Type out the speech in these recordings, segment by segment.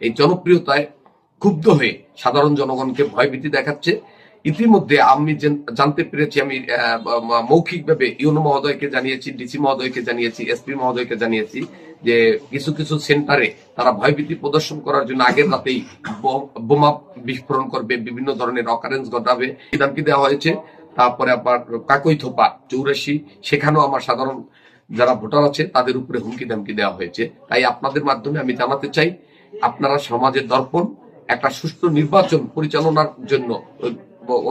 এই জনপ্রিয়তায় ক্ষুব্ধ হয়ে সাধারণ জনগণকে ভয়ভীতি দেখাচ্ছে। ইতিমধ্যে আমি জানতে পেরেছি, আমি মৌখিকভাবে ইউনো মহোদয়কে জানিয়েছি, ডিসি মহোদয়কে জানিয়েছি, এসপি মহোদয়কে জানিয়েছি যে কিছু কিছু সেন্টারে তারা ভয়ভীতি প্রদর্শন করার জন্য আগের রাতেই বোমা বিস্ফোরণ করবে, বিভিন্ন ধরনের অকারেন্স ঘটাবে, সিদ্ধান্ত দেওয়া হয়েছে। তারপরে আবার কাকইথোপা 84, সেখানেও আমার সাধারণ যারা ভোটার আছে তাদের উপরে হুমকি ধামকি দেওয়া হয়েছে। তাই আপনাদের মাধ্যমে আমি জানাতে চাই, আপনারা সমাজের দর্পণ, একটা সুষ্ঠু নির্বাচন পরিচালনার জন্য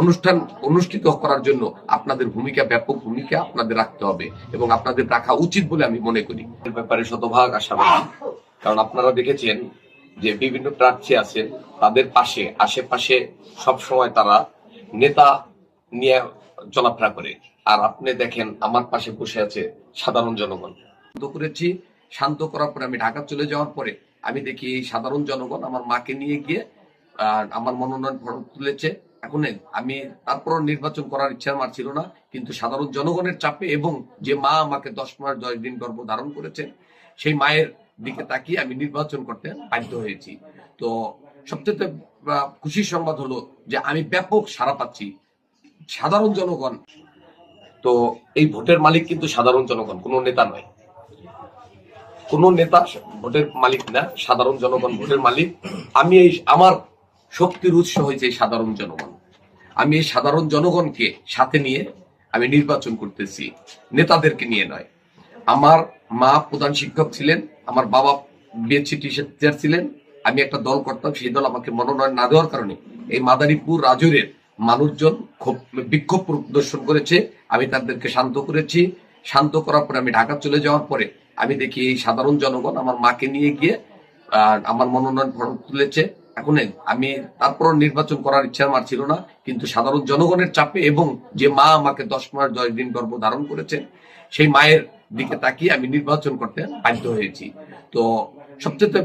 অনুষ্ঠান অনুষ্ঠিত করার জন্য আপনাদের ভূমিকা, ব্যাপক ভূমিকা আপনাদের রাখতে হবে এবং আপনাদের রাখা উচিত বলে আমি মনে করি। এর ব্যাপারে শতভাগ আশাবাদী, কারণ আপনারা দেখেছেন যে বিভিন্ন প্রার্থী আছেন, তাদের পাশে আশেপাশে সবসময় তারা নেতা নিয়ে চলাফেরা করে, আর আপনি দেখেন আমার পাশে বসে আছে সাধারণ জনগণ। শান্ত করেছি, শান্ত করার পরে আমি ঢাকা চলে যাওয়ার পরে আমি দেখি এই সাধারণ জনগণ আমার মাকে নিয়ে গিয়ে আমার মনোনয়ন ফর্ম তুলেছে। এখন আমি তারপর নির্বাচন করার ইচ্ছা আমার ছিল না, কিন্তু সাধারণ জনগণের চাপে এবং যে মা আমাকে 10 মাস 10 দিন গর্ভ ধারণ করেছেন, সেই মায়ের দিকে তাকিয়ে আমি নির্বাচন করতে বাধ্য হয়েছি। তো সবচেয়ে খুশির সংবাদ হলো যে আমি ব্যাপক সাড়া পাচ্ছি সাধারণ জনগণ। তো এই ভোটের মালিক কিন্তু সাধারণ জনগণ, কোনো নেতা নয়, কোন নেতা ভোটের মালিক না, সাধারণ জনগণ ভোটের মালিক। আমি এই আমার শক্তির উৎস হয়েছে এই সাধারণ জনগণ। আমি এই সাধারণ জনগণকে সাথে নিয়ে আমি নির্বাচন করতেছি, নেতাদেরকে নিয়ে নয়। আমার মা প্রধান শিক্ষক ছিলেন, আমার বাবা বিএনসি টিচার ছিলেন, আমি একটা দল করতাম, সেই দল আমাকে মনোনয়ন না দেওয়ার কারণে এই মাদারীপুর রাজুরের মানুষজন বিক্ষোভ প্রদর্শন করেছে। আমি তাদেরকে শান্ত করেছি। শান্ত করার পরে আমি ঢাকা চলে যাওয়ার পরে আমি দেখি এই সাধারণ জনগণ আমার মাকে নিয়ে গিয়ে আমার মনোনয়ন ফর্ম তুলেছে। এখন আমি তারপর নির্বাচন করার ইচ্ছা আমার ছিল না, কিন্তু সাধারণ জনগণের চাপে এবং যে মা আমাকে 10 মাস 10 দিন গর্ভ ধারণ করেছেন, সেই মায়ের দিকে তাকিয়ে আমি নির্বাচন করতে বাধ্য হয়েছি। তো সবচেয়ে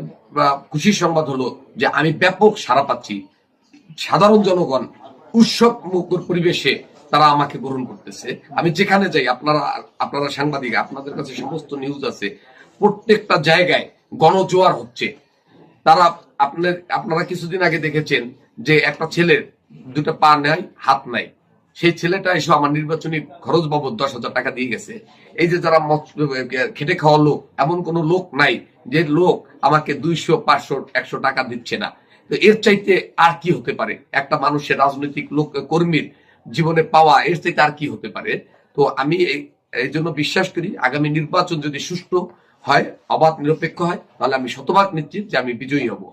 খুশির সংবাদ হলো যে আমি ব্যাপক সাড়া পাচ্ছি সাধারণ জনগণ উৎসব মুখর পরিবেশে তারা আমাকে গ্রহণ করতেছে। আমি যেখানে যাই, আপনারা সাংবাদিক, আপনাদের কাছে সমস্ত নিউজ আছে, প্রত্যেকটা জায়গায় গণজোয়ার হচ্ছে। তারা আপনারা কিছুদিন আগে দেখেছেন যে একটা ছেলের দুটো পা নাই, হাত নাই, সেই ছেলেটা এসে আমার নির্বাচনী খরচ বাবদ 10,000 টাকা দিয়ে গেছে। এই যে যারা খেটে খাওয়া লোক, এমন কোন লোক নাই যে লোক আমাকে 200, 500, 100 টাকা দিচ্ছে না। তো এর চাইতে আর কি হতে পারে? একটা মানুষের, রাজনৈতিক লোক কর্মীর জীবনে পাওয়া এর চাইতে আর কি হতে পারে? তো আমি এই জন্য বিশ্বাস করি, আগামী নির্বাচন যদি সুষ্ঠু হয়, অবাধ নিরপেক্ষ হয়, তাহলে আমি শতভাগ নিশ্চিত যে আমি বিজয়ী হব।